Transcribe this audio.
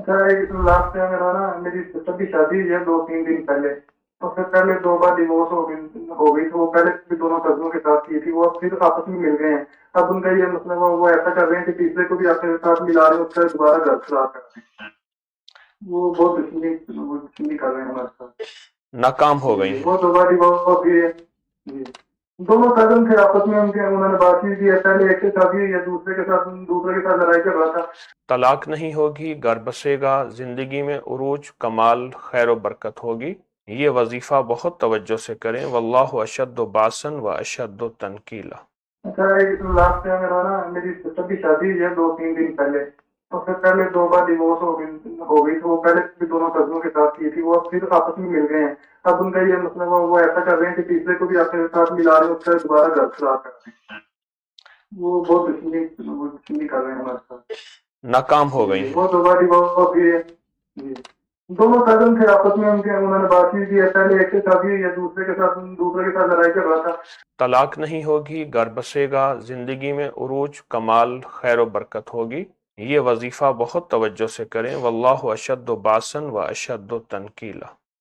اچھا ایک last time میرا نا میری سسٹر کی شادی ہوئی ہے 2-3 دن پہلے. تو پھر پہلے 2 بار ڈیوورس ہو گئی تھی. وہ پہلے بھی دونوں کزنوں کے ساتھ کی تھی. وہ اب پھر آپس میں مل گئے ہیں. اب ان کا یہ مسئلہ وہ ایسا کر رہے ہیں کہ تیسرے کو بھی اپنے ساتھ ملا رہے ہیں. اس کا دوبارہ گھر خراب کر رہے ہیں. وہ بہت دشمنی کر رہے ہیں ہمارے ساتھ. ناکام ہو گئی جی ہیں. وہ 2 بار ڈیوورس ہو گئی ہے. جی دونوں کزن تھے آپس میں. انہوں نے بات کی تھی پہلے ایک سے شادی ہوئی ہے دوسرے کے ساتھ لڑائی جھگڑا تھا. طلاق نہیں ہوگی، گھر بسے گا، زندگی میں عروج، کمال، خیر و برکت ہوگی. یہ وظیفہ بہت توجہ سے کریں. واللہ اشد باسن و اشد تنکیلا. اچھا ایک لاسٹ ٹائم میرا نا میری سسٹر کی شادی ہوئی ہے 2-3 دن پہلے. تو پھر پہلے 2 بار ڈیوورس ہو گئی تھی. وہ پہلے بھی دونوں کزنوں کے ساتھ کی تھی. وہ اب پھر آپس میں مل گئے ہیں. اب ان کا یہ مسئلہ وہ ایسا کر رہے ہیں کہ تیسرے کو بھی اپنے ساتھ ملا رہے ہیں. اس کا دوبارہ گھر خراب کر رہے ہیں. وہ بہت دشمنی کر رہے ہیں ہمارے ساتھ. ناکام ہو گئی جی ہیں. وہ 2 بار ڈیوورس ہو گئی ہے. جی دونوں کزن تھے آپس میں. انہوں نے بات کی تھی پہلے ایک سے شادی ہوئی ہے دوسرے کے ساتھ لڑائی جھگڑا تھا. طلاق نہیں ہوگی، گھر بسے گا، زندگی میں عروج، کمال، خیر و برکت ہوگی. یہ وظیفہ بہت توجہ سے کریں. واللہ اشد باسن و اشد تنکیلا.